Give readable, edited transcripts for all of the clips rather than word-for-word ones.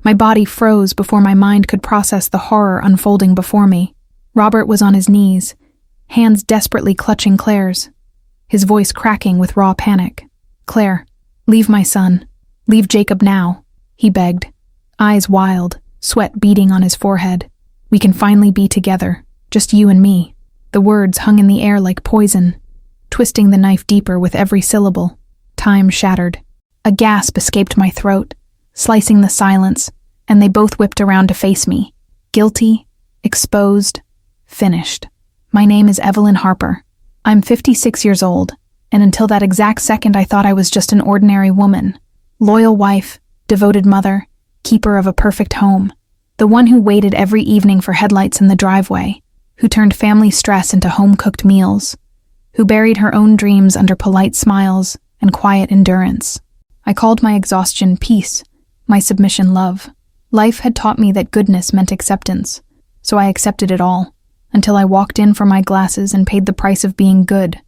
My body froze before my mind could process the horror unfolding before me. Robert was on his knees, hands desperately clutching Claire's, his voice cracking with raw panic. "Claire, leave my son. Leave Jacob now," he begged, eyes wild, sweat beading on his forehead. "We can finally be together, just you and me." The words hung in the air like poison, twisting the knife deeper with every syllable. Time shattered. A gasp escaped my throat, slicing the silence, and they both whipped around to face me. Guilty, exposed, finished. My name is Evelyn Harper. I'm 56 years old, and until that exact second I thought I was just an ordinary woman. Loyal wife, devoted mother, keeper of a perfect home. The one who waited every evening for headlights in the driveway, who turned family stress into home-cooked meals, who buried her own dreams under polite smiles and quiet endurance. I called my exhaustion peace, my submission love. Life had taught me that goodness meant acceptance, so I accepted it all, until I walked in for my glasses and paid the price of being good,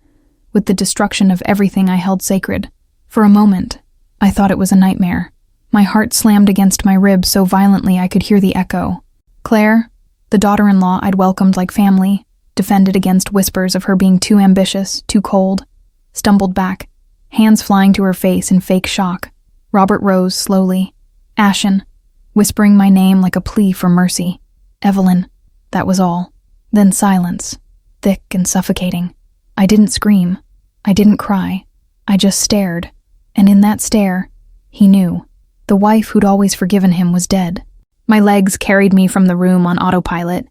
with the destruction of everything I held sacred. For a moment, I thought it was a nightmare. My heart slammed against my ribs so violently I could hear the echo. Claire, the daughter-in-law I'd welcomed like family, defended against whispers of her being too ambitious, too cold, stumbled back, hands flying to her face in fake shock. Robert rose slowly, ashen, whispering my name like a plea for mercy. "Evelyn," that was all. Then silence, thick and suffocating. I didn't scream. I didn't cry. I just stared. And in that stare, he knew. The wife who'd always forgiven him was dead. My legs carried me from the room on autopilot,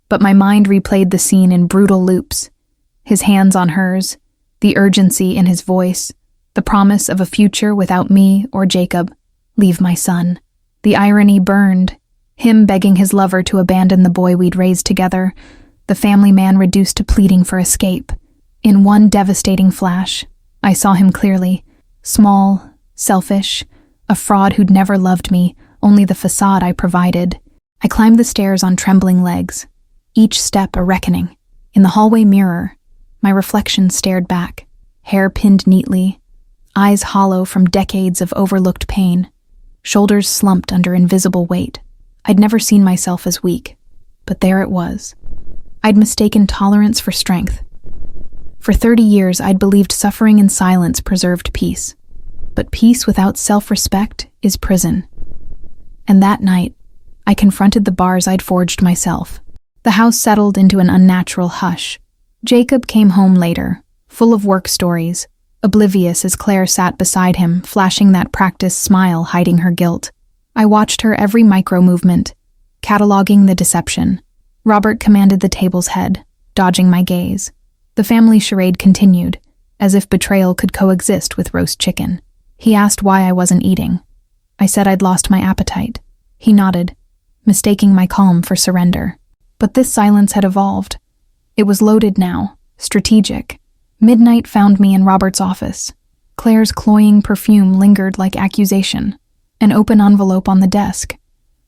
but my mind replayed the scene in brutal loops. His hands on hers, the urgency in his voice, the promise of a future without me or Jacob. Leave my son. The irony burned. Him begging his lover to abandon the boy we'd raised together, the family man reduced to pleading for escape. In one devastating flash, I saw him clearly. Small, selfish, a fraud who'd never loved me, only the facade I provided. I climbed the stairs on trembling legs, each step a reckoning. In the hallway mirror, my reflection stared back, hair pinned neatly, eyes hollow from decades of overlooked pain, shoulders slumped under invisible weight. I'd never seen myself as weak, but there it was. I'd mistaken tolerance for strength. For 30 years, I'd believed suffering in silence preserved peace. But peace without self-respect is prison. And that night, I confronted the bars I'd forged myself. The house settled into an unnatural hush. Jacob came home later, full of work stories, oblivious as Claire sat beside him, flashing that practiced smile hiding her guilt. I watched her every micro-movement, cataloging the deception. Robert commanded the table's head, dodging my gaze. The family charade continued, as if betrayal could coexist with roast chicken. He asked why I wasn't eating. I said I'd lost my appetite. He nodded, mistaking my calm for surrender. But this silence had evolved. It was loaded now, strategic. Midnight found me in Robert's office. Claire's cloying perfume lingered like accusation. An open envelope on the desk.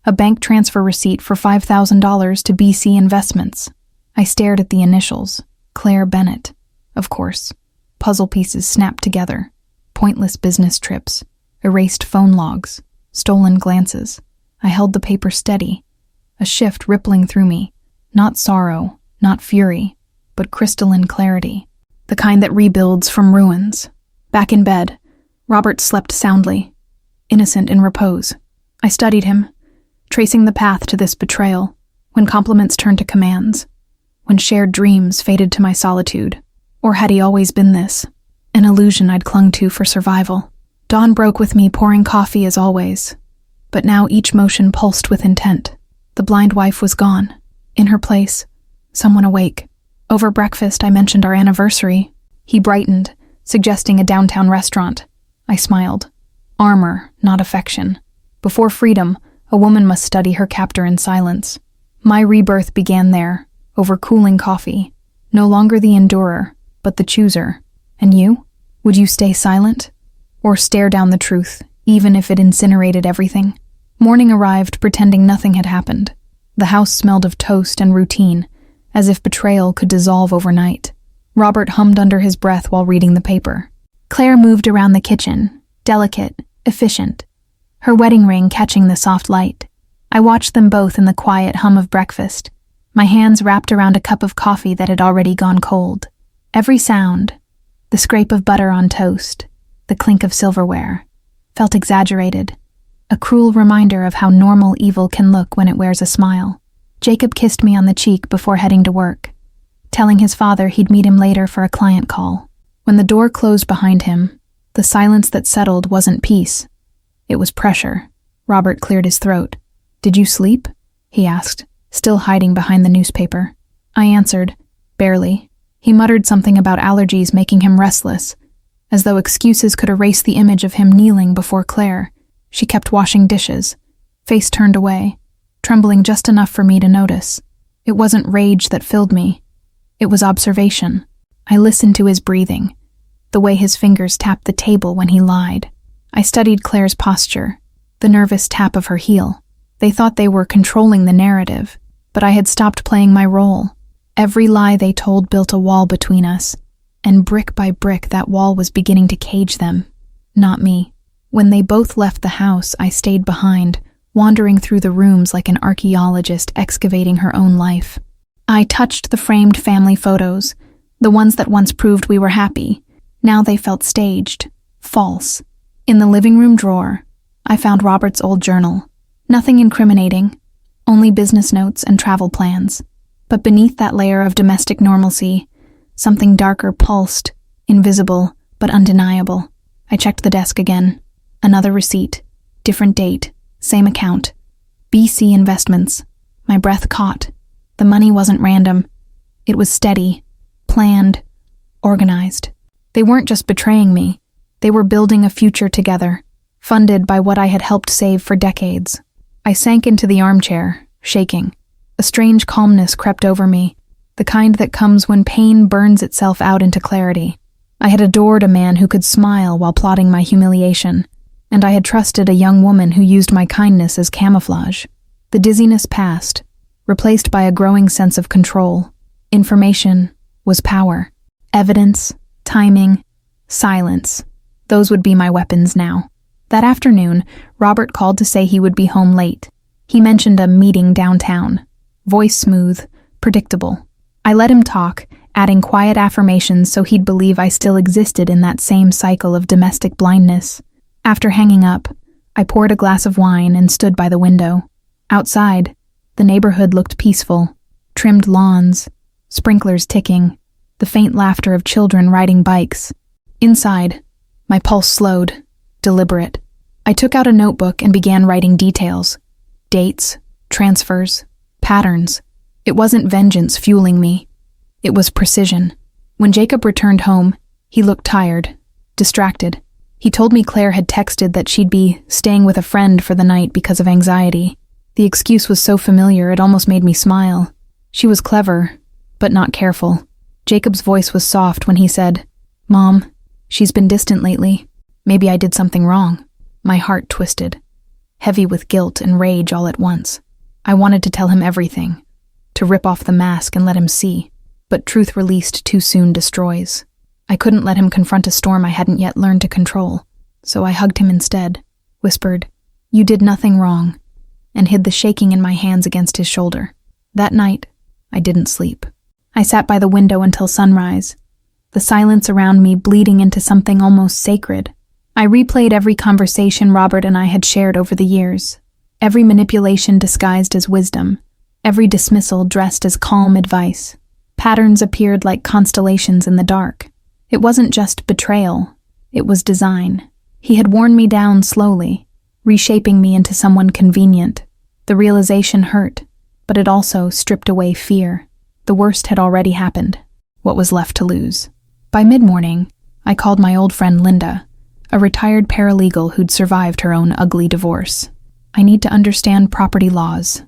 A bank transfer receipt for $5,000 to BC Investments. I stared at the initials. Claire Bennett. Of course. Puzzle pieces snapped together. Pointless business trips. Erased phone logs. Stolen glances. I held the paper steady. A shift rippling through me. Not sorrow, not fury, but crystalline clarity. The kind that rebuilds from ruins. Back in bed, Robert slept soundly, innocent in repose. I studied him, tracing the path to this betrayal, when compliments turned to commands, when shared dreams faded to my solitude. Or had he always been this? An illusion I'd clung to for survival. Dawn broke with me pouring coffee as always, but now each motion pulsed with intent. The blind wife was gone. In her place, someone awake. Over breakfast, I mentioned our anniversary. He brightened, suggesting a downtown restaurant. I smiled. Armor, not affection. Before freedom, a woman must study her captor in silence. My rebirth began there, over cooling coffee. No longer the endurer, but the chooser. And you? Would you stay silent? Or stare down the truth, even if it incinerated everything? Morning arrived, pretending nothing had happened. The house smelled of toast and routine, as if betrayal could dissolve overnight. Robert hummed under his breath while reading the paper. Claire moved around the kitchen, delicate, efficient, her wedding ring catching the soft light. I watched them both in the quiet hum of breakfast, my hands wrapped around a cup of coffee that had already gone cold. Every sound, the scrape of butter on toast, the clink of silverware, felt exaggerated, a cruel reminder of how normal evil can look when it wears a smile. Jacob kissed me on the cheek before heading to work, telling his father he'd meet him later for a client call. When the door closed behind him, the silence that settled wasn't peace. It was pressure. Robert cleared his throat. "Did you sleep?" he asked, still hiding behind the newspaper. I answered, barely. He muttered something about allergies making him restless, as though excuses could erase the image of him kneeling before Claire. She kept washing dishes, face turned away, trembling just enough for me to notice. It wasn't rage that filled me. It was observation. I listened to his breathing, the way his fingers tapped the table when he lied. I studied Claire's posture, the nervous tap of her heel. They thought they were controlling the narrative, but I had stopped playing my role. Every lie they told built a wall between us, and brick by brick that wall was beginning to cage them, not me. When they both left the house, I stayed behind, wandering through the rooms like an archaeologist excavating her own life. I touched the framed family photos, the ones that once proved we were happy. Now they felt staged, false. In the living room drawer, I found Robert's old journal. Nothing incriminating, only business notes and travel plans. But beneath that layer of domestic normalcy, something darker pulsed, invisible but undeniable. I checked the desk again. Another receipt, different date, same account. BC Investments. My breath caught. The money wasn't random. It was steady, planned, organized. They weren't just betraying me. They were building a future together, funded by what I had helped save for decades. I sank into the armchair, shaking. A strange calmness crept over me, the kind that comes when pain burns itself out into clarity. I had adored a man who could smile while plotting my humiliation, and I had trusted a young woman who used my kindness as camouflage. The dizziness passed, replaced by a growing sense of control. Information was power. Evidence, timing, silence. Those would be my weapons now. That afternoon, Robert called to say he would be home late. He mentioned a meeting downtown. Voice smooth, predictable. I let him talk, adding quiet affirmations so he'd believe I still existed in that same cycle of domestic blindness. After hanging up, I poured a glass of wine and stood by the window. Outside, the neighborhood looked peaceful. Trimmed lawns, sprinklers ticking, the faint laughter of children riding bikes. Inside, my pulse slowed, deliberate. I took out a notebook and began writing details. Dates, transfers, patterns. It wasn't vengeance fueling me. It was precision. When Jacob returned home, he looked tired, distracted. He told me Claire had texted that she'd be staying with a friend for the night because of anxiety. The excuse was so familiar it almost made me smile. She was clever, but not careful. Jacob's voice was soft when he said, "Mom, she's been distant lately. Maybe I did something wrong." My heart twisted, heavy with guilt and rage all at once. I wanted to tell him everything, to rip off the mask and let him see, but truth released too soon destroys. I couldn't let him confront a storm I hadn't yet learned to control, so I hugged him instead, whispered, "You did nothing wrong," and hid the shaking in my hands against his shoulder. That night, I didn't sleep. I sat by the window until sunrise, the silence around me bleeding into something almost sacred. I replayed every conversation Robert and I had shared over the years, every manipulation disguised as wisdom, every dismissal dressed as calm advice. Patterns appeared like constellations in the dark. It wasn't just betrayal, it was design. He had worn me down slowly, reshaping me into someone convenient. The realization hurt, but it also stripped away fear. The worst had already happened. What was left to lose? By mid-morning, I called my old friend Linda, a retired paralegal who'd survived her own ugly divorce. "I need to understand property laws,"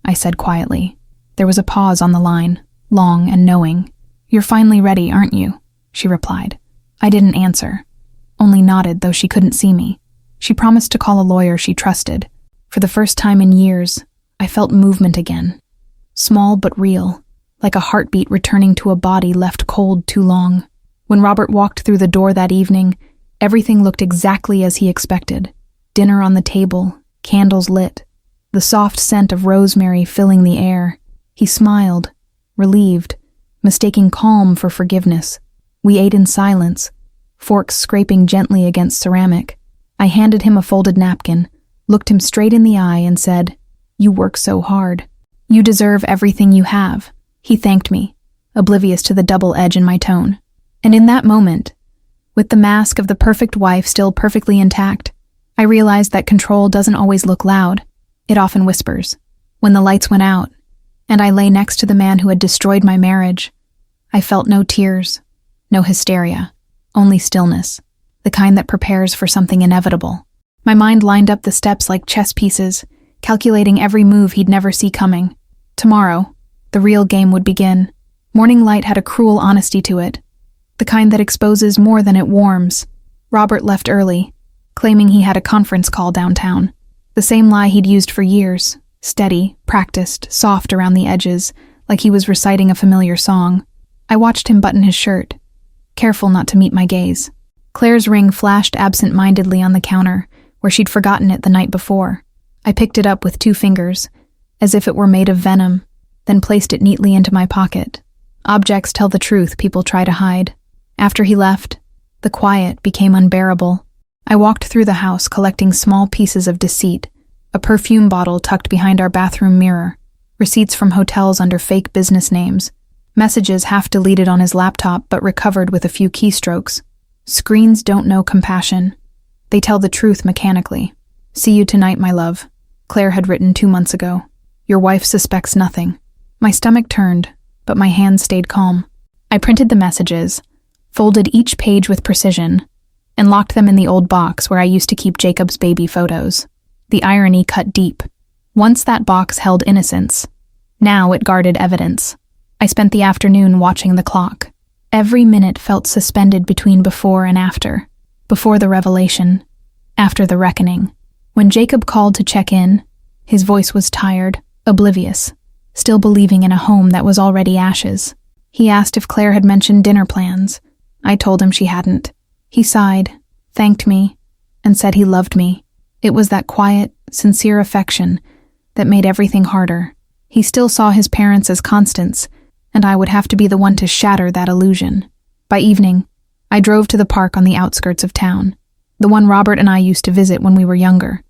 I said quietly. There was a pause on the line, long and knowing. "You're finally ready, aren't you?" she replied. I didn't answer, only nodded though she couldn't see me. She promised to call a lawyer she trusted. For the first time in years, I felt movement again. Small but real, like a heartbeat returning to a body left cold too long. When Robert walked through the door that evening, everything looked exactly as he expected. Dinner on the table, candles lit, the soft scent of rosemary filling the air. He smiled, relieved, mistaking calm for forgiveness. We ate in silence, forks scraping gently against ceramic. I handed him a folded napkin, looked him straight in the eye, and said, "You work so hard. You deserve everything you have." He thanked me, oblivious to the double edge in my tone. And in that moment, with the mask of the perfect wife still perfectly intact, I realized that control doesn't always look loud. It often whispers. When the lights went out, and I lay next to the man who had destroyed my marriage, I felt no tears, no hysteria, only stillness, the kind that prepares for something inevitable. My mind lined up the steps like chess pieces, calculating every move he'd never see coming. Tomorrow, the real game would begin. Morning light had a cruel honesty to it, the kind that exposes more than it warms. Robert left early, claiming he had a conference call downtown. The same lie he'd used for years, steady, practiced, soft around the edges, like he was reciting a familiar song. I watched him button his shirt, careful not to meet my gaze. Claire's ring flashed absent-mindedly on the counter, where she'd forgotten it the night before. I picked it up with 2 fingers, as if it were made of venom, then placed it neatly into my pocket. Objects tell the truth people try to hide. After he left, the quiet became unbearable. I walked through the house collecting small pieces of deceit, a perfume bottle tucked behind our bathroom mirror, receipts from hotels under fake business names, messages half deleted on his laptop but recovered with a few keystrokes. Screens don't know compassion. They tell the truth mechanically. "See you tonight, my love," Claire had written 2 months ago. "Your wife suspects nothing." My stomach turned, but my hands stayed calm. I printed the messages, folded each page with precision, and locked them in the old box where I used to keep Jacob's baby photos. The irony cut deep. Once that box held innocence, now it guarded evidence. I spent the afternoon watching the clock. Every minute felt suspended between before and after. Before the revelation, after the reckoning. When Jacob called to check in, his voice was tired, oblivious, still believing in a home that was already ashes. He asked if Claire had mentioned dinner plans. I told him she hadn't. He sighed, thanked me, and said he loved me. It was that quiet, sincere affection that made everything harder. He still saw his parents as constants, and I would have to be the one to shatter that illusion. By evening, I drove to the park on the outskirts of town, the one Robert and I used to visit when we were younger,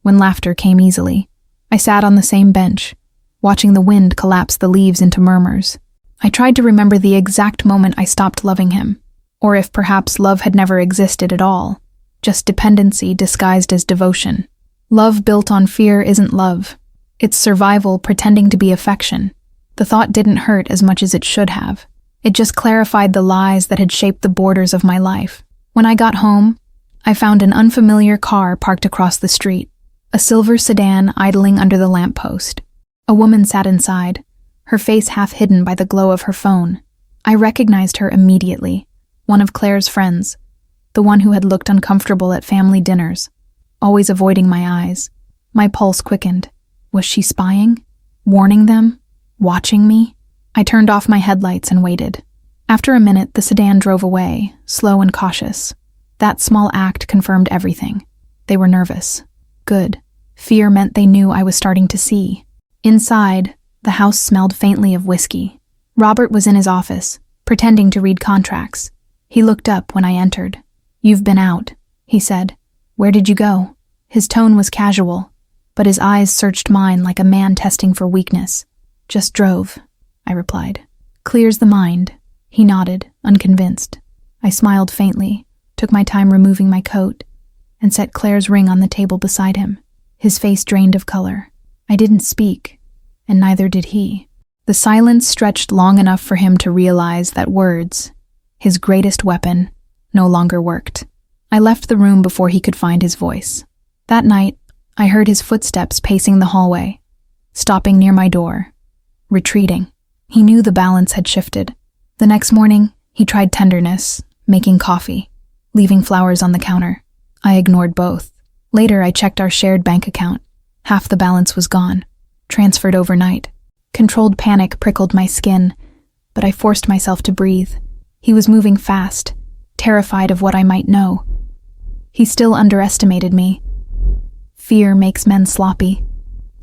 when laughter came easily. I sat on the same bench, watching the wind collapse the leaves into murmurs. I tried to remember the exact moment I stopped loving him, or if perhaps love had never existed at all, just dependency disguised as devotion. Love built on fear isn't love. It's survival pretending to be affection. The thought didn't hurt as much as it should have. It just clarified the lies that had shaped the borders of my life. When I got home, I found an unfamiliar car parked across the street, a silver sedan idling under the lamppost. A woman sat inside, her face half hidden by the glow of her phone. I recognized her immediately, one of Claire's friends, the one who had looked uncomfortable at family dinners, always avoiding my eyes. My pulse quickened. Was she spying? Warning them? Watching me? I turned off my headlights and waited. After a minute, the sedan drove away, slow and cautious. That small act confirmed everything. They were nervous. Good. Fear meant they knew I was starting to see. Inside, the house smelled faintly of whiskey. Robert was in his office, pretending to read contracts. He looked up when I entered. "You've been out," he said. "Where did you go?" His tone was casual, but his eyes searched mine like a man testing for weakness. "Just drove," I replied. "Clears the mind." He nodded, unconvinced. I smiled faintly, took my time removing my coat, and set Claire's ring on the table beside him. His face drained of color. I didn't speak, and neither did he. The silence stretched long enough for him to realize that words, his greatest weapon, no longer worked. I left the room before he could find his voice. That night, I heard his footsteps pacing the hallway, stopping near my door, retreating. He knew the balance had shifted. The next morning, he tried tenderness, making coffee, leaving flowers on the counter. I ignored both. Later, I checked our shared bank account. Half the balance was gone, transferred overnight. Controlled panic prickled my skin, but I forced myself to breathe. He was moving fast, terrified of what I might know. He still underestimated me. Fear makes men sloppy.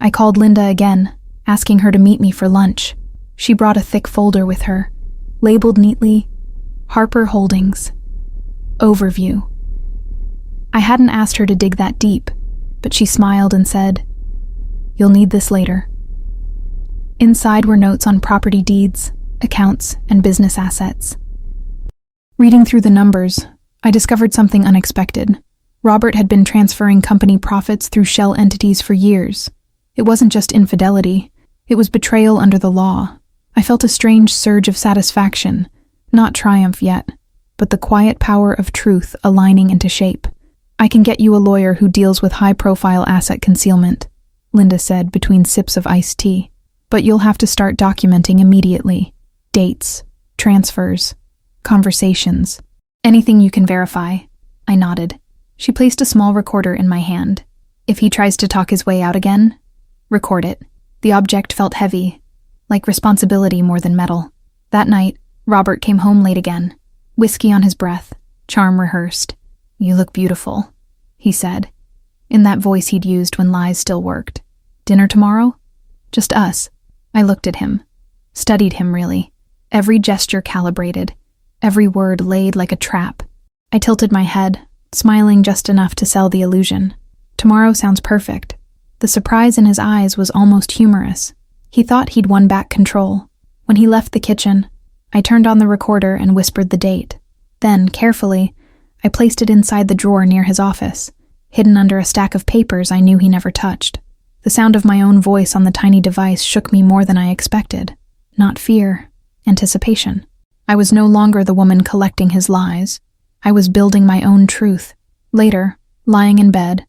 I called Linda again, asking her to meet me for lunch. She brought a thick folder with her, labeled neatly, Harper Holdings. Overview. I hadn't asked her to dig that deep, but she smiled and said, "You'll need this later." Inside were notes on property deeds, accounts, and business assets. Reading through the numbers, I discovered something unexpected. Robert had been transferring company profits through shell entities for years. It wasn't just infidelity, it was betrayal under the law. I felt a strange surge of satisfaction, not triumph yet, but the quiet power of truth aligning into shape. "I can get you a lawyer who deals with high-profile asset concealment," Linda said between sips of iced tea. "But you'll have to start documenting immediately. Dates, transfers, conversations. Anything you can verify." I nodded. She placed a small recorder in my hand. "If he tries to talk his way out again, record it." The object felt heavy, like responsibility more than metal. That night, Robert came home late again, whiskey on his breath, charm rehearsed. "You look beautiful," he said, in that voice he'd used when lies still worked. "Dinner tomorrow?" "Just us." I looked at him, studied him really, every gesture calibrated, every word laid like a trap. I tilted my head, smiling just enough to sell the illusion. "Tomorrow sounds perfect." The surprise in his eyes was almost humorous. He thought he'd won back control. When he left the kitchen, I turned on the recorder and whispered the date. Then, carefully, I placed it inside the drawer near his office, hidden under a stack of papers I knew he never touched. The sound of my own voice on the tiny device shook me more than I expected. Not fear, anticipation. I was no longer the woman collecting his lies. I was building my own truth. Later, lying in bed,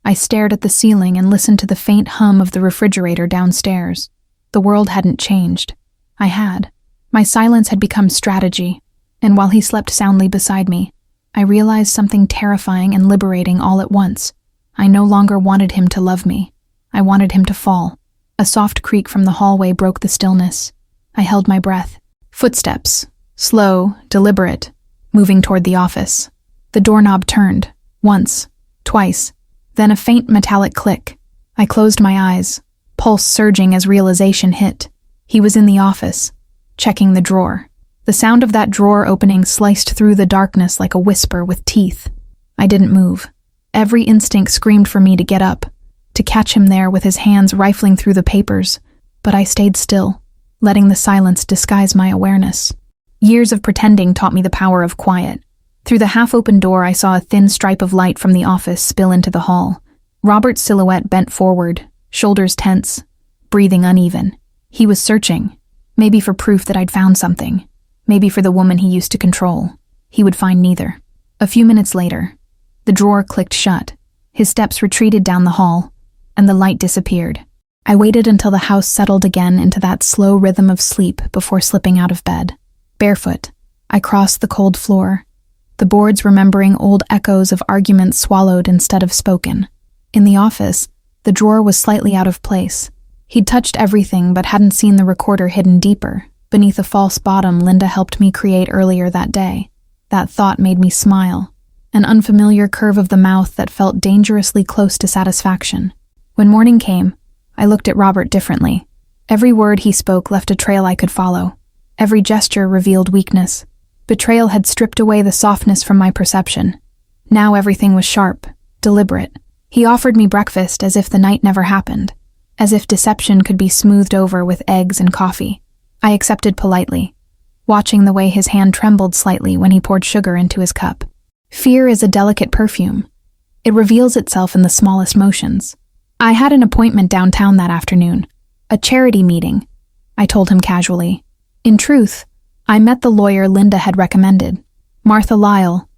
I stared at the ceiling and listened to the faint hum of the refrigerator downstairs. The world hadn't changed. I had. My silence had become strategy, and while he slept soundly beside me, I realized something terrifying and liberating all at once. I no longer wanted him to love me. I wanted him to fall. A soft creak from the hallway broke the stillness. I held my breath. Footsteps, slow, deliberate, moving toward the office. The doorknob turned, once, twice, then a faint metallic click. I closed my eyes, pulse surging as realization hit. He was in the office, checking the drawer. The sound of that drawer opening sliced through the darkness like a whisper with teeth. I didn't move. Every instinct screamed for me to get up, to catch him there with his hands rifling through the papers, but I stayed still, letting the silence disguise my awareness. Years of pretending taught me the power of quiet. Through the half-open door, I saw a thin stripe of light from the office spill into the hall. Robert's silhouette bent forward, shoulders tense, breathing uneven. He was searching, maybe for proof that I'd found something, maybe for the woman he used to control. He would find neither. A few minutes later, the drawer clicked shut. His steps retreated down the hall, and the light disappeared. I waited until the house settled again into that slow rhythm of sleep before slipping out of bed. Barefoot, I crossed the cold floor, the boards remembering old echoes of arguments swallowed instead of spoken. In the office, the drawer was slightly out of place. He'd touched everything but hadn't seen the recorder hidden deeper, beneath a false bottom Linda helped me create earlier that day. That thought made me smile, an unfamiliar curve of the mouth that felt dangerously close to satisfaction. When morning came, I looked at Robert differently. Every word he spoke left a trail I could follow. Every gesture revealed weakness. Betrayal had stripped away the softness from my perception. Now everything was sharp, deliberate. He offered me breakfast as if the night never happened, as if deception could be smoothed over with eggs and coffee. I accepted politely, watching the way his hand trembled slightly when he poured sugar into his cup. Fear is a delicate perfume. It reveals itself in the smallest motions. I had an appointment downtown that afternoon, a charity meeting, I told him casually. In truth, I met the lawyer Linda had recommended, Martha Lyle,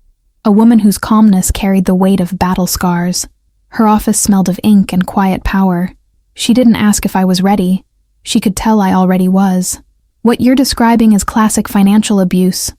a woman whose calmness carried the weight of battle scars. Her office smelled of ink and quiet power. She didn't ask if I was ready. She could tell I already was. "What you're describing is classic financial abuse,"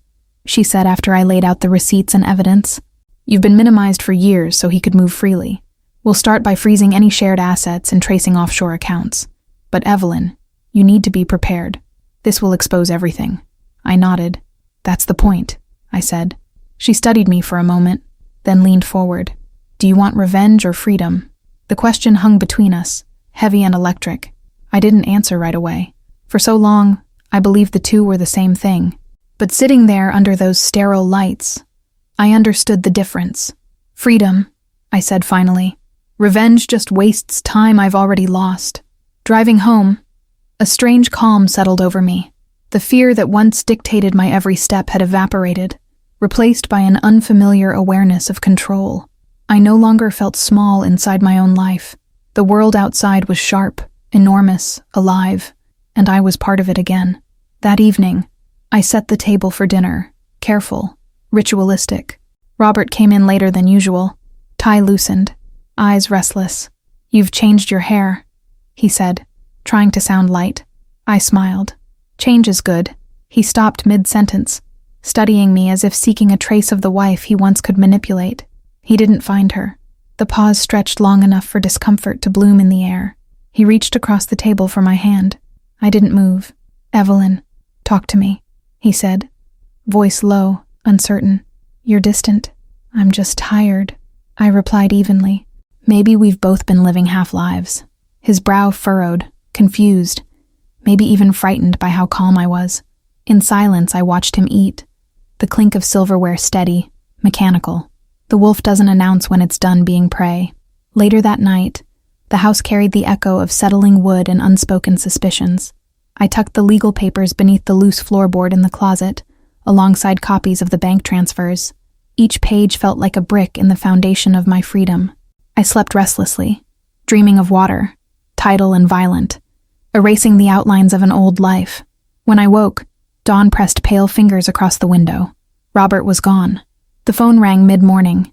she said after I laid out the receipts and evidence. "You've been minimized for years so he could move freely. We'll start by freezing any shared assets and tracing offshore accounts. But Evelyn, you need to be prepared. This will expose everything." I nodded. "That's the point," I said. She studied me for a moment, then leaned forward. "Do you want revenge or freedom?" The question hung between us, heavy and electric. I didn't answer right away. For so long, I believed the two were the same thing. But sitting there under those sterile lights, I understood the difference. Freedom, I said finally. Revenge just wastes time I've already lost. Driving home, a strange calm settled over me. The fear that once dictated my every step had evaporated, replaced by an unfamiliar awareness of control. I no longer felt small inside my own life. The world outside was sharp, enormous, alive, and I was part of it again. That evening, I set the table for dinner, careful, ritualistic. Robert came in later than usual, tie loosened, eyes restless. "You've changed your hair," he said, trying to sound light. I smiled. "Change is good." He stopped mid-sentence, studying me as if seeking a trace of the wife he once could manipulate. He didn't find her. The pause stretched long enough for discomfort to bloom in the air. He reached across the table for my hand. I didn't move. "Evelyn, talk to me," he said, voice low, uncertain. "You're distant." "I'm just tired," I replied evenly. Maybe we've both been living half-lives. His brow furrowed, confused, maybe even frightened by how calm I was. In silence, I watched him eat, the clink of silverware steady, mechanical. The wolf doesn't announce when it's done being prey. Later that night, the house carried the echo of settling wood and unspoken suspicions. I tucked the legal papers beneath the loose floorboard in the closet, alongside copies of the bank transfers. Each page felt like a brick in the foundation of my freedom. I slept restlessly, dreaming of water, tidal and violent, erasing the outlines of an old life. When I woke, dawn pressed pale fingers across the window. Robert was gone. The phone rang mid-morning.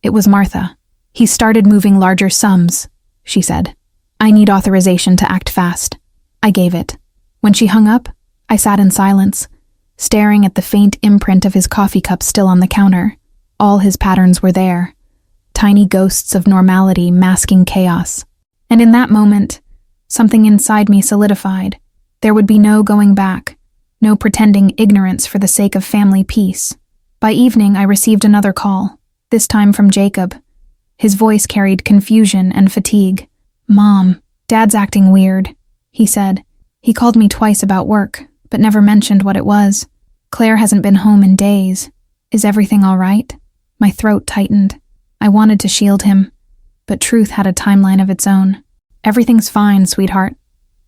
It was Martha. "He started moving larger sums," she said. "I need authorization to act fast." I gave it. When she hung up, I sat in silence, staring at the faint imprint of his coffee cup still on the counter. All his patterns were there, tiny ghosts of normality masking chaos. And in that moment, something inside me solidified. There would be no going back, no pretending ignorance for the sake of family peace. By evening, I received another call, this time from Jacob. His voice carried confusion and fatigue. "Mom, Dad's acting weird," he said. "He called me twice about work, but never mentioned what it was. Claire hasn't been home in days. Is everything all right?" My throat tightened. I wanted to shield him, but truth had a timeline of its own. "Everything's fine, sweetheart,"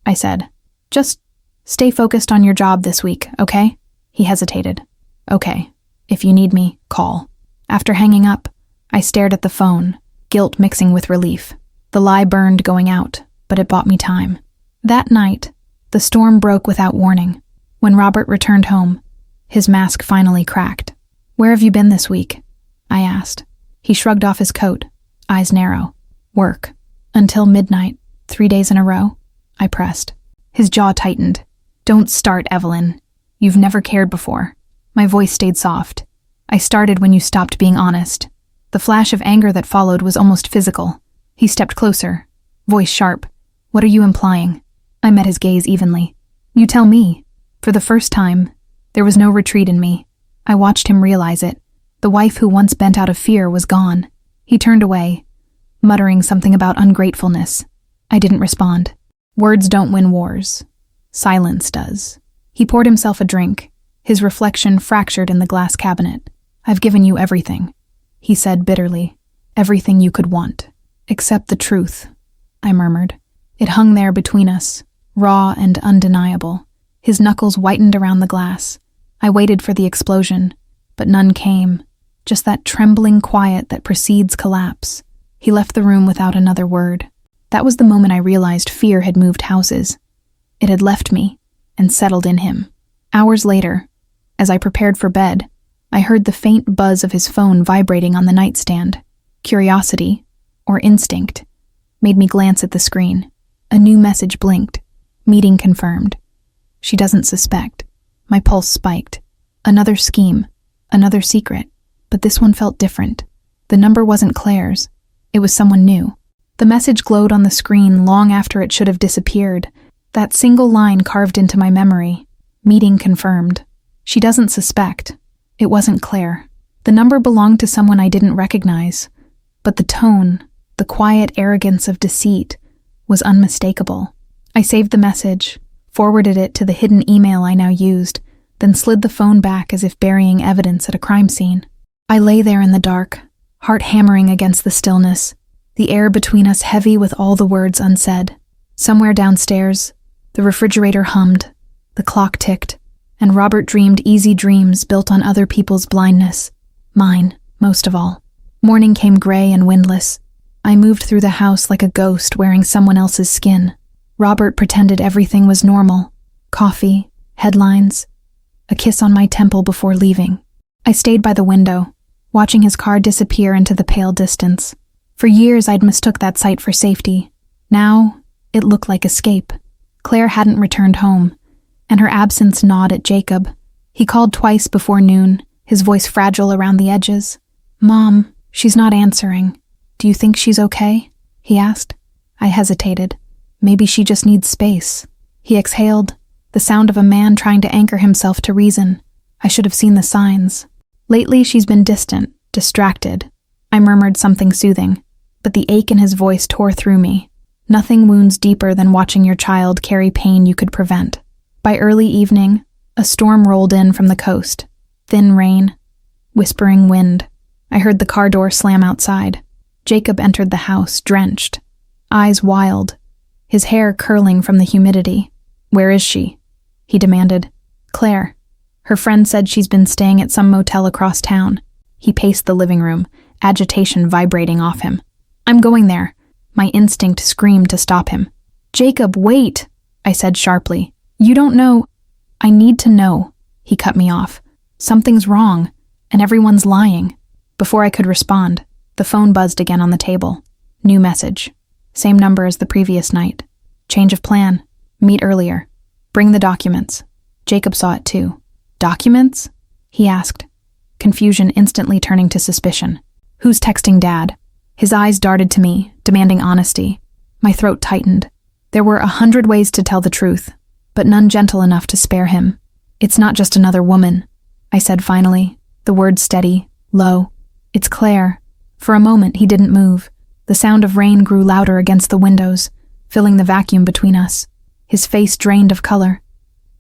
I said. "Just stay focused on your job this week, okay?" He hesitated. "Okay. If you need me, call." After hanging up, I stared at the phone, guilt mixing with relief. The lie burned going out, but it bought me time. That night, the storm broke without warning. When Robert returned home, his mask finally cracked. "Where have you been this week?" I asked. He shrugged off his coat, eyes narrow. "Work. Until midnight, 3 days in a row," I pressed. His jaw tightened. "Don't start, Evelyn. You've never cared before." My voice stayed soft. "I started when you stopped being honest." The flash of anger that followed was almost physical. He stepped closer, voice sharp. "What are you implying?" I met his gaze evenly. "You tell me." For the first time, there was no retreat in me. I watched him realize it. The wife who once bent out of fear was gone. He turned away, muttering something about ungratefulness. I didn't respond. Words don't win wars. Silence does. He poured himself a drink, his reflection fractured in the glass cabinet. "I've given you everything," he said bitterly. "Everything you could want. Except the truth," I murmured. It hung there between us, raw and undeniable. His knuckles whitened around the glass. I waited for the explosion, but none came. Just that trembling quiet that precedes collapse. He left the room without another word. That was the moment I realized fear had moved houses. It had left me and settled in him. Hours later, as I prepared for bed, I heard the faint buzz of his phone vibrating on the nightstand. Curiosity, or instinct, made me glance at the screen. A new message blinked. Meeting confirmed. She doesn't suspect. My pulse spiked. Another scheme, another secret. But this one felt different. The number wasn't Claire's. It was someone new. The message glowed on the screen long after it should have disappeared. That single line carved into my memory. Meeting confirmed. She doesn't suspect. It wasn't Claire. The number belonged to someone I didn't recognize. But the tone, the quiet arrogance of deceit, was unmistakable. I saved the message, forwarded it to the hidden email I now used, then slid the phone back as if burying evidence at a crime scene. I lay there in the dark, heart hammering against the stillness, the air between us heavy with all the words unsaid. Somewhere downstairs, the refrigerator hummed, the clock ticked, and Robert dreamed easy dreams built on other people's blindness. Mine, most of all. Morning came gray and windless. I moved through the house like a ghost wearing someone else's skin. Robert pretended everything was normal. Coffee, headlines, a kiss on my temple before leaving. I stayed by the window, watching his car disappear into the pale distance. For years I'd mistook that sight for safety. Now, it looked like escape. Claire hadn't returned home, and her absence gnawed at Jacob. He called twice before noon, his voice fragile around the edges. "Mom, she's not answering. Do you think she's okay?" he asked. I hesitated. Maybe she just needs space. He exhaled, the sound of a man trying to anchor himself to reason. I should have seen the signs. Lately she's been distant, distracted. I murmured something soothing, but the ache in his voice tore through me. Nothing wounds deeper than watching your child carry pain you could prevent. By early evening, a storm rolled in from the coast. Thin rain, whispering wind. I heard the car door slam outside. Jacob entered the house, drenched, eyes wild, his hair curling from the humidity. "Where is she?" he demanded. "Claire. Her friend said she's been staying at some motel across town." He paced the living room, agitation vibrating off him. "I'm going there." My instinct screamed to stop him. "Jacob, wait," I said sharply. "You don't know." "I need to know," he cut me off. "Something's wrong, and everyone's lying." Before I could respond, the phone buzzed again on the table. New message. Same number as the previous night. Change of plan. Meet earlier. Bring the documents. Jacob saw it too. "Documents?" he asked, confusion instantly turning to suspicion. "Who's texting Dad?" His eyes darted to me, demanding honesty. My throat tightened. There were 100 ways to tell the truth, but none gentle enough to spare him. "It's not just another woman," I said finally, the words steady, low. "It's Claire." For a moment he didn't move. The sound of rain grew louder against the windows, filling the vacuum between us. His face drained of color,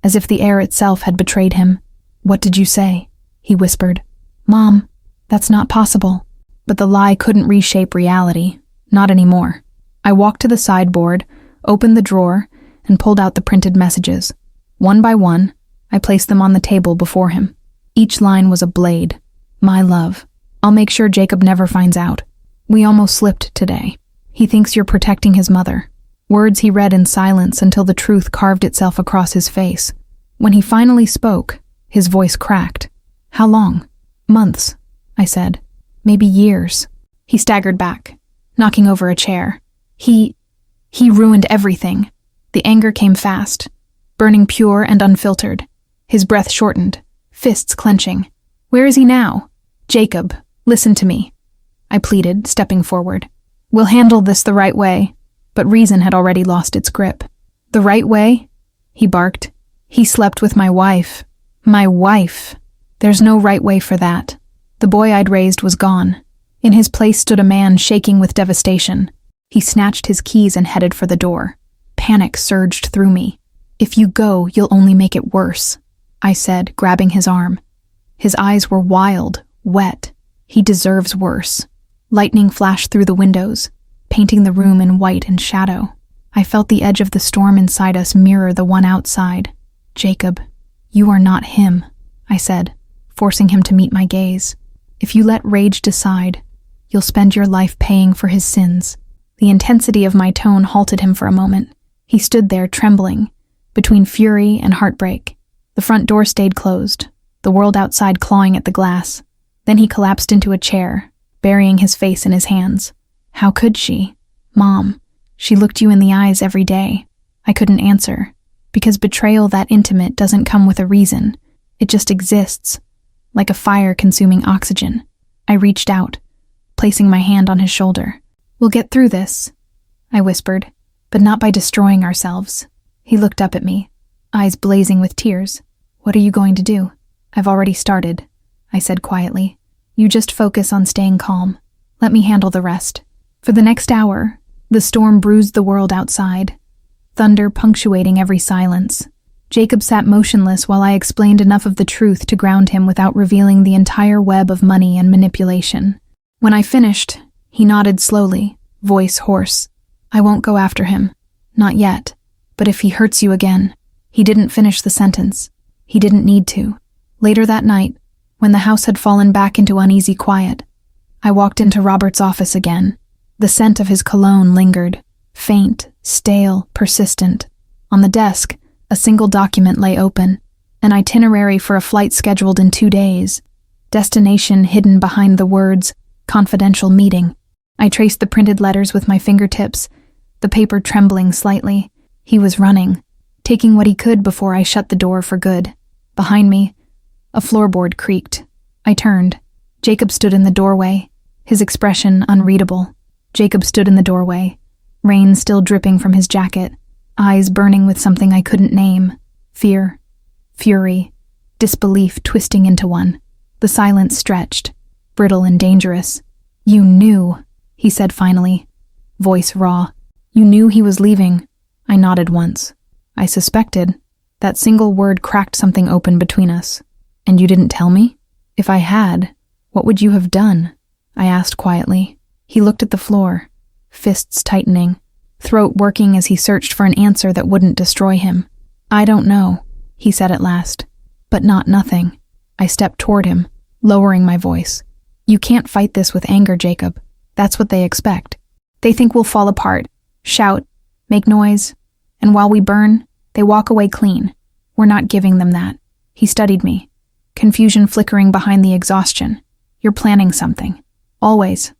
as if the air itself had betrayed him. "What did you say?" he whispered. "Mom, that's not possible." But the lie couldn't reshape reality. Not anymore. I walked to the sideboard, opened the drawer, and pulled out the printed messages. One by one, I placed them on the table before him. Each line was a blade. "My love. I'll make sure Jacob never finds out. We almost slipped today. He thinks you're protecting his mother." Words he read in silence until the truth carved itself across his face. When he finally spoke, his voice cracked. "How long?" "Months," I said. "Maybe years." He staggered back, knocking over a chair. He ruined everything. The anger came fast, burning pure and unfiltered. His breath shortened, fists clenching. "Where is he now?" "Jacob, listen to me," I pleaded, stepping forward. "We'll handle this the right way." But reason had already lost its grip. "The right way?" he barked. "He slept with my wife." "My wife?" "There's no right way for that." The boy I'd raised was gone. In his place stood a man shaking with devastation. He snatched his keys and headed for the door. Panic surged through me. "If you go, you'll only make it worse," I said, grabbing his arm. His eyes were wild, wet. "He deserves worse." Lightning flashed through the windows, painting the room in white and shadow. I felt the edge of the storm inside us mirror the one outside. "Jacob, you are not him," I said, forcing him to meet my gaze. "If you let rage decide, you'll spend your life paying for his sins." The intensity of my tone halted him for a moment. He stood there trembling, between fury and heartbreak. The front door stayed closed, the world outside clawing at the glass. Then he collapsed into a chair, burying his face in his hands. "How could she? Mom, she looked you in the eyes every day." I couldn't answer, because betrayal that intimate doesn't come with a reason. It just exists, like a fire consuming oxygen. I reached out, placing my hand on his shoulder. "We'll get through this," I whispered, "but not by destroying ourselves." He looked up at me, eyes blazing with tears. "What are you going to do?" "I've already started," I said quietly. "You just focus on staying calm. Let me handle the rest." For the next hour, The storm bruised the world outside, thunder punctuating every silence. Jacob sat motionless while I explained enough of the truth to ground him without revealing the entire web of money and manipulation. When I finished, he nodded slowly, voice hoarse. "I won't go after him. Not yet. But if he hurts you again." He didn't finish the sentence. He didn't need to. Later that night, when the house had fallen back into uneasy quiet, I walked into Robert's office again. The scent of his cologne lingered, faint, stale, persistent. On the desk, a single document lay open, an itinerary for a flight scheduled in 2 days, destination hidden behind the words, "confidential meeting." I traced the printed letters with my fingertips, the paper trembling slightly. He was running, taking what he could before I shut the door for good. Behind me, a floorboard creaked. I turned. Jacob stood in the doorway, his expression unreadable. Jacob stood in the doorway, rain still dripping from his jacket, eyes burning with something I couldn't name. Fear, fury, disbelief twisting into one. The silence stretched, brittle and dangerous. "You knew," he said finally, voice raw. "You knew he was leaving." I nodded once. "I suspected." That single word cracked something open between us. "And you didn't tell me?" "If I had, what would you have done?" I asked quietly. He looked at the floor, fists tightening, throat working as he searched for an answer that wouldn't destroy him. "I don't know," he said at last. "But not nothing." I stepped toward him, lowering my voice. "You can't fight this with anger, Jacob. That's what they expect. They think we'll fall apart, shout, make noise, and while we burn, they walk away clean. We're not giving them that." He studied me, confusion flickering behind the exhaustion. "You're planning something." "Always,"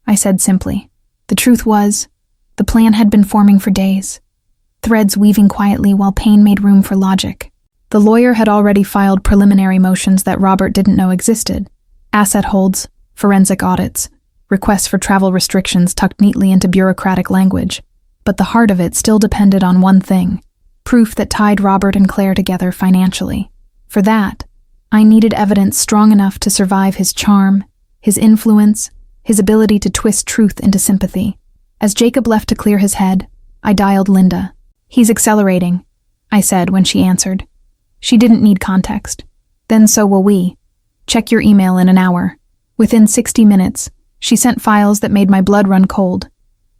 I said simply. The truth was, the plan had been forming for days, threads weaving quietly while pain made room for logic. The lawyer had already filed preliminary motions that Robert didn't know existed. Asset holds, forensic audits, requests for travel restrictions tucked neatly into bureaucratic language. But the heart of it still depended on one thing, proof that tied Robert and Claire together financially. For that, I needed evidence strong enough to survive his charm, his influence, his ability to twist truth into sympathy. As Jacob left to clear his head, I dialed Linda. "He's accelerating," I said when she answered. She didn't need context. "Then so will we. Check your email in an hour." Within 60 minutes, she sent files that made my blood run cold.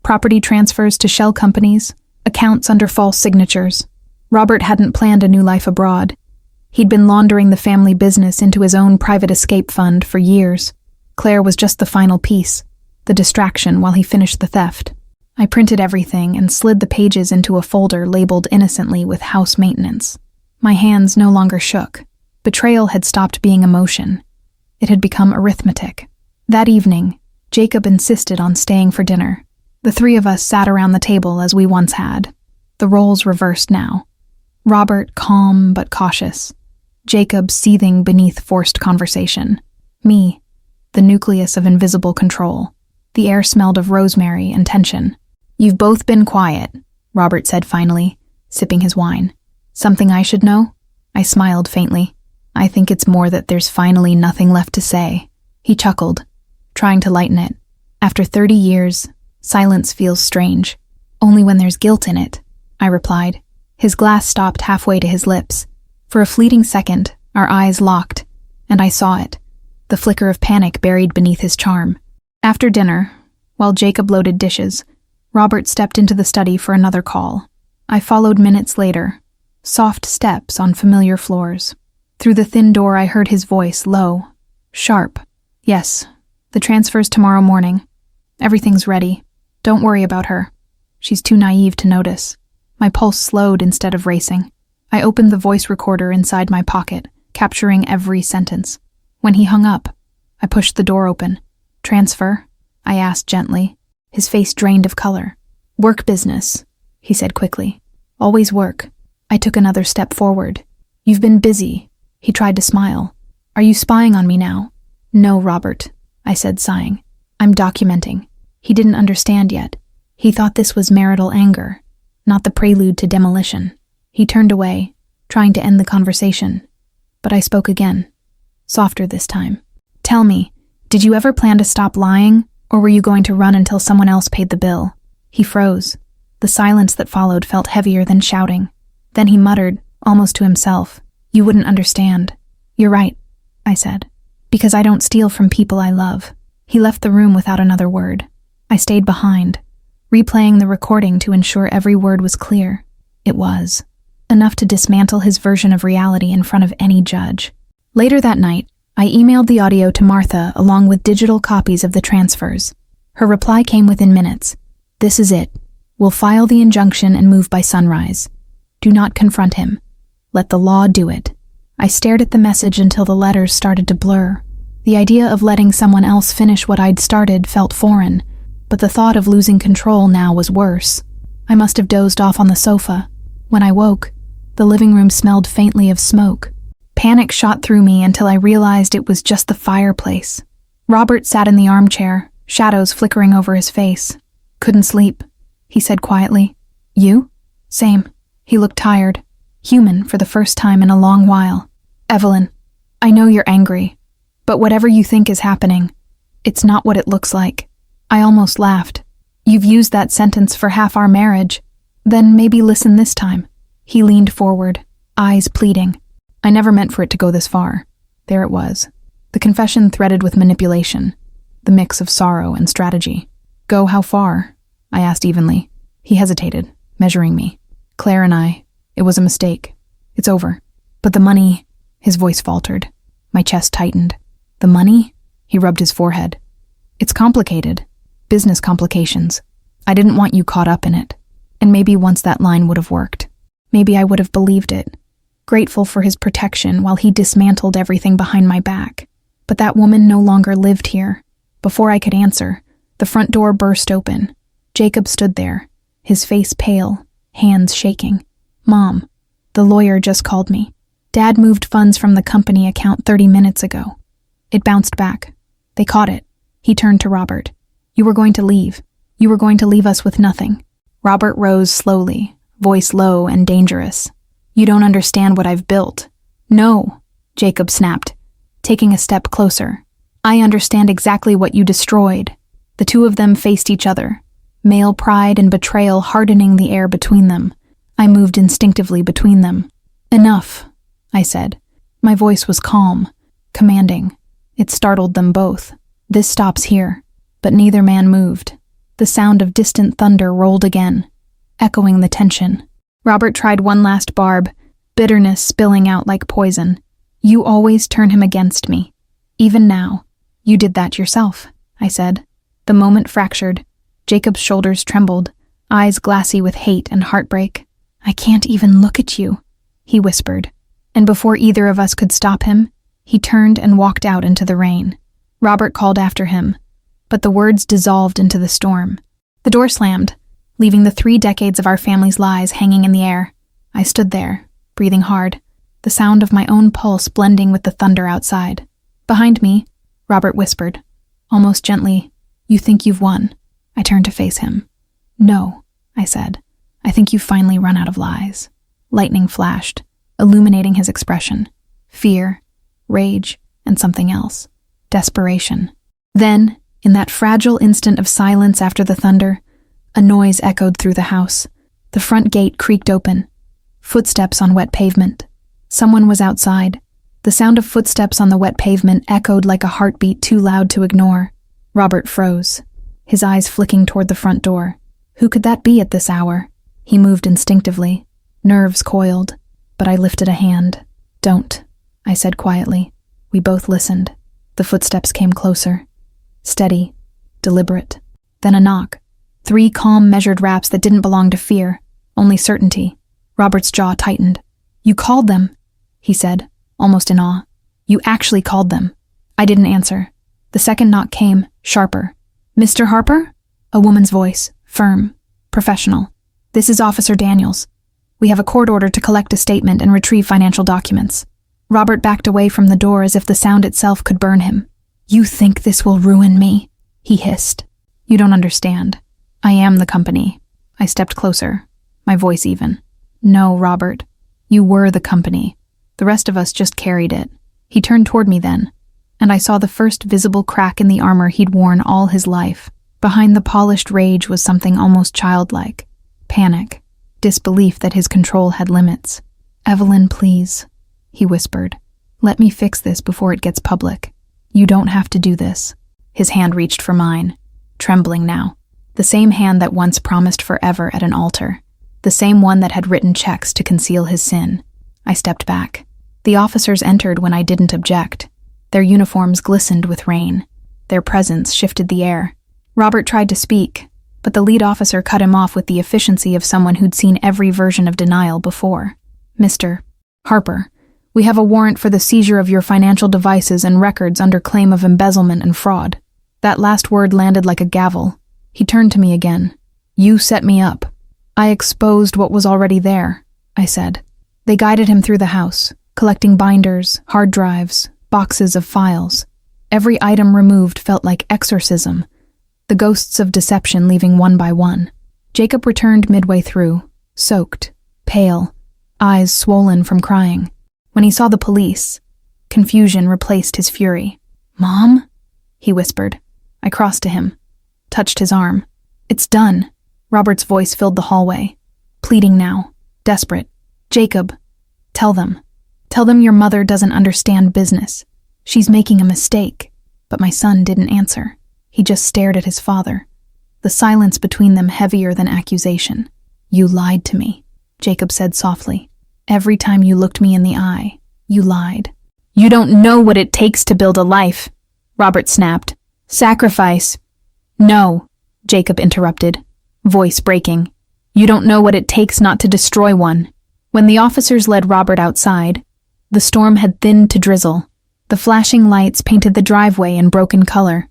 Property transfers to shell companies, accounts under false signatures. Robert hadn't planned a new life abroad. He'd been laundering the family business into his own private escape fund for years. Claire was just the final piece, the distraction while he finished the theft. I printed everything and slid the pages into a folder labeled innocently with house maintenance. My hands no longer shook. Betrayal had stopped being emotion. It had become arithmetic. That evening, Jacob insisted on staying for dinner. The three of us sat around the table as we once had. The roles reversed now. Robert calm but cautious. Jacob seething beneath forced conversation. Me, the nucleus of invisible control. The air smelled of rosemary and tension. "You've both been quiet," Robert said finally, sipping his wine. "Something I should know?" I smiled faintly. "I think it's more that there's finally nothing left to say." He chuckled, trying to lighten it. "After 30 years, silence feels strange. Only when there's guilt in it," I replied. His glass stopped halfway to his lips. For a fleeting second, our eyes locked, and I saw it, the flicker of panic buried beneath his charm. After dinner, while Jacob loaded dishes, Robert stepped into the study for another call. I followed minutes later, soft steps on familiar floors. Through the thin door I heard his voice, low, sharp. "Yes, the transfer's tomorrow morning. Everything's ready. Don't worry about her. She's too naive to notice." My pulse slowed instead of racing. I opened the voice recorder inside my pocket, capturing every sentence. When he hung up, I pushed the door open. "Transfer?" I asked gently. His face drained of color. "Work business," he said quickly. "Always work." I took another step forward. "You've been busy." He tried to smile. "Are you spying on me now?" "No, Robert," I said, sighing. "I'm documenting." He didn't understand yet. He thought this was marital anger, not the prelude to demolition. He turned away, trying to end the conversation. But I spoke again, softer this time. "Tell me, did you ever plan to stop lying, or were you going to run until someone else paid the bill?" He froze. The silence that followed felt heavier than shouting. Then he muttered, almost to himself, "You wouldn't understand." "You're right," I said. "Because I don't steal from people I love." He left the room without another word. I stayed behind, replaying the recording to ensure every word was clear. It was. Enough to dismantle his version of reality in front of any judge. Later that night, I emailed the audio to Martha along with digital copies of the transfers. Her reply came within minutes. "This is it. We'll file the injunction and move by sunrise. Do not confront him. Let the law do it." I stared at the message until the letters started to blur. The idea of letting someone else finish what I'd started felt foreign, but the thought of losing control now was worse. I must have dozed off on the sofa. When I woke, the living room smelled faintly of smoke. Panic shot through me until I realized it was just the fireplace. Robert sat in the armchair, shadows flickering over his face. "Couldn't sleep," he said quietly. "You?" "Same." He looked tired, human for the first time in a long while. "Evelyn, I know you're angry, but whatever you think is happening, it's not what it looks like." I almost laughed. "You've used that sentence for half our marriage. Then maybe listen this time." He leaned forward, eyes pleading. I never meant for it to go this far. There it was. The confession threaded with manipulation, the mix of sorrow and strategy. "Go how far?" I asked evenly. He hesitated, measuring me. "Claire and I, it was a mistake. It's over. But the money," his voice faltered. My chest tightened. "The money?" He rubbed his forehead. "It's complicated. Business complications. I didn't want you caught up in it. And maybe once that line would have worked. Maybe I would have believed it. Grateful for his protection while he dismantled everything behind my back. But that woman no longer lived here. Before I could answer, the front door burst open. Jacob stood there, his face pale, hands shaking. "Mom, the lawyer just called me. Dad moved funds from the company account 30 minutes ago." It bounced back. They caught it. He turned to Robert. "You were going to leave. You were going to leave us with nothing." Robert rose slowly, voice low and dangerous. "You don't understand what I've built." "No," Jacob snapped, taking a step closer. "I understand exactly what you destroyed." The two of them faced each other, male pride and betrayal hardening the air between them. I moved instinctively between them. "Enough," I said. My voice was calm, commanding. It startled them both. "This stops here." But neither man moved. The sound of distant thunder rolled again, echoing the tension. Robert tried one last barb, bitterness spilling out like poison. "You always turn him against me. Even now. You did that yourself," I said. The moment fractured. Jacob's shoulders trembled, eyes glassy with hate and heartbreak. "I can't even look at you," he whispered. And before either of us could stop him, he turned and walked out into the rain. Robert called after him, but the words dissolved into the storm. The door slammed, leaving the 3 decades of our family's lies hanging in the air. I stood there, breathing hard, the sound of my own pulse blending with the thunder outside. Behind me, Robert whispered, almost gently, "You think you've won?" I turned to face him. "No," I said. "I think you've finally run out of lies." Lightning flashed, illuminating his expression. Fear, rage, and something else. Desperation. Then, in that fragile instant of silence after the thunder, a noise echoed through the house. The front gate creaked open. Footsteps on wet pavement. Someone was outside. The sound of footsteps on the wet pavement echoed like a heartbeat too loud to ignore. Robert froze, his eyes flicking toward the front door. Who could that be at this hour? He moved instinctively, nerves coiled, but I lifted a hand. "Don't," I said quietly. We both listened. The footsteps came closer. Steady, deliberate. Then a knock. 3 calm, measured raps that didn't belong to fear, only certainty. Robert's jaw tightened. "You called them," he said, almost in awe. "You actually called them." I didn't answer. The second knock came, sharper. "Mr. Harper?" A woman's voice, firm, professional. "This is Officer Daniels. We have a court order to collect a statement and retrieve financial documents." Robert backed away from the door as if the sound itself could burn him. "You think this will ruin me?" he hissed. "You don't understand. I am the company." I stepped closer, my voice even. "No, Robert. You were the company. The rest of us just carried it." He turned toward me then, and I saw the first visible crack in the armor he'd worn all his life. Behind the polished rage was something almost childlike. Panic. Disbelief that his control had limits. "Evelyn, please," he whispered. "Let me fix this before it gets public. You don't have to do this." His hand reached for mine, trembling now. The same hand that once promised forever at an altar. The same one that had written checks to conceal his sin. I stepped back. The officers entered when I didn't object. Their uniforms glistened with rain. Their presence shifted the air. Robert tried to speak, but the lead officer cut him off with the efficiency of someone who'd seen every version of denial before. "Mr. Harper, we have a warrant for the seizure of your financial devices and records under claim of embezzlement and fraud." That last word landed like a gavel. He turned to me again. "You set me up." "I exposed what was already there," I said. They guided him through the house, collecting binders, hard drives, boxes of files. Every item removed felt like exorcism, the ghosts of deception leaving one by one. Jacob returned midway through, soaked, pale, eyes swollen from crying. When he saw the police, confusion replaced his fury. "Mom?" he whispered. I crossed to him, touched his arm. "It's done." Robert's voice filled the hallway, pleading now, desperate. "Jacob, tell them. Tell them your mother doesn't understand business. She's making a mistake." But my son didn't answer. He just stared at his father, the silence between them heavier than accusation. "You lied to me," Jacob said softly. "Every time you looked me in the eye, you lied." "You don't know what it takes to build a life," Robert snapped. "Sacrifice." "No," Jacob interrupted, voice breaking. "You don't know what it takes not to destroy one." When the officers led Robert outside, the storm had thinned to drizzle. The flashing lights painted the driveway in broken color.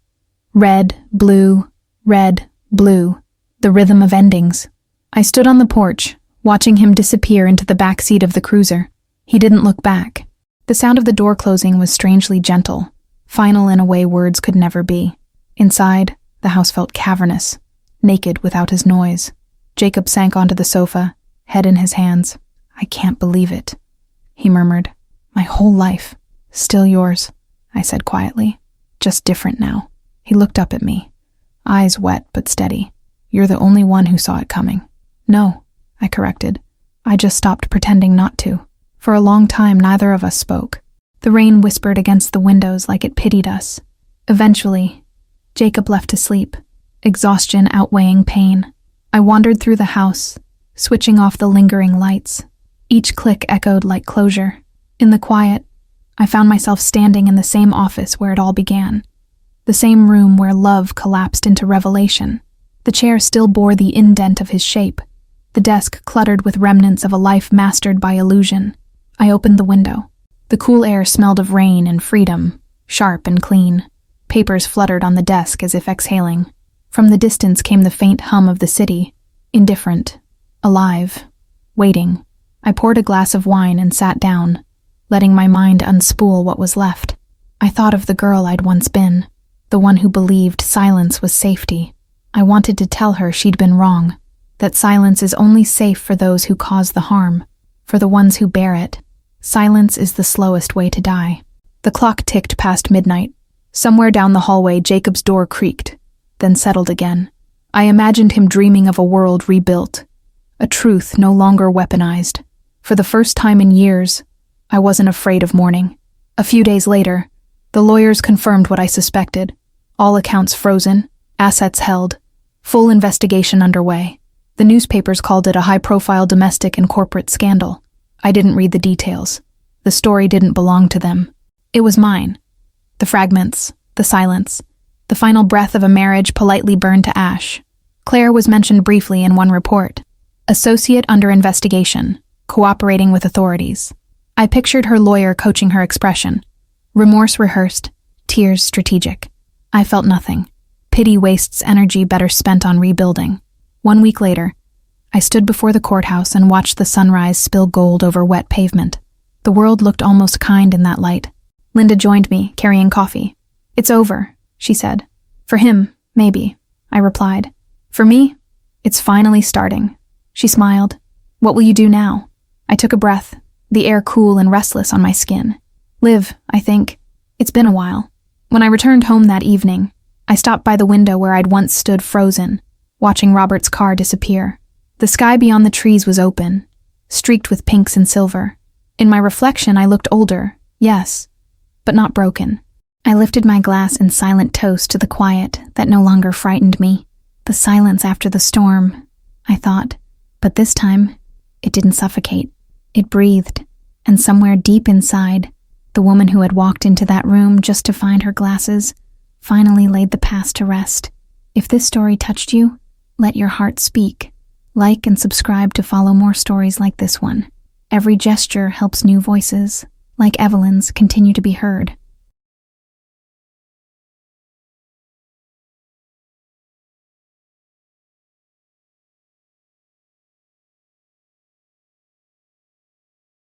Red, blue, the rhythm of endings. I stood on the porch, watching him disappear into the back seat of the cruiser. He didn't look back. The sound of the door closing was strangely gentle, final in a way words could never be. Inside, the house felt cavernous, naked without his noise. Jacob sank onto the sofa, head in his hands. "I can't believe it," he murmured. "My whole life. Still yours," I said quietly. "Just different now." He looked up at me, eyes wet but steady. "You're the only one who saw it coming." "No," I corrected. "I just stopped pretending not to." For a long time, neither of us spoke. The rain whispered against the windows like it pitied us. Eventually, Jacob left to sleep, exhaustion outweighing pain. I wandered through the house, switching off the lingering lights. Each click echoed like closure. In the quiet, I found myself standing in the same office where it all began. The same room where love collapsed into revelation. The chair still bore the indent of his shape, the desk cluttered with remnants of a life mastered by illusion. I opened the window. The cool air smelled of rain and freedom, sharp and clean. Papers fluttered on the desk as if exhaling. From the distance came the faint hum of the city, indifferent, alive, waiting. I poured a glass of wine and sat down, letting my mind unspool what was left. I thought of the girl I'd once been, the one who believed silence was safety. I wanted to tell her she'd been wrong, that silence is only safe for those who cause the harm, for the ones who bear it. Silence is the slowest way to die. The clock ticked past midnight. Somewhere down the hallway, Jacob's door creaked, then settled again. I imagined him dreaming of a world rebuilt, a truth no longer weaponized. For the first time in years, I wasn't afraid of morning. A few days later, the lawyers confirmed what I suspected. All accounts frozen, assets held, full investigation underway. The newspapers called it a high-profile domestic and corporate scandal. I didn't read the details. The story didn't belong to them. It was mine. The fragments, the silence, the final breath of a marriage politely burned to ash. Claire was mentioned briefly in one report. Associate under investigation, cooperating with authorities. I pictured her lawyer coaching her expression. Remorse rehearsed, tears strategic. I felt nothing. Pity wastes energy better spent on rebuilding. 1 week later, I stood before the courthouse and watched the sunrise spill gold over wet pavement. The world looked almost kind in that light. Linda joined me, carrying coffee. "It's over," she said. "For him, maybe," I replied. "For me, it's finally starting." She smiled. "What will you do now?" I took a breath, the air cool and restless on my skin. "Live, I think. It's been a while." When I returned home that evening, I stopped by the window where I'd once stood frozen, watching Robert's car disappear. The sky beyond the trees was open, streaked with pinks and silver. In my reflection, I looked older, yes, but not broken. I lifted my glass in silent toast to the quiet that no longer frightened me. The silence after the storm, I thought, but this time, it didn't suffocate. It breathed, and somewhere deep inside, the woman who had walked into that room just to find her glasses finally laid the past to rest. If this story touched you, let your heart speak. Like and subscribe to follow more stories like this one. Every gesture helps new voices, like Evelyn's, continue to be heard.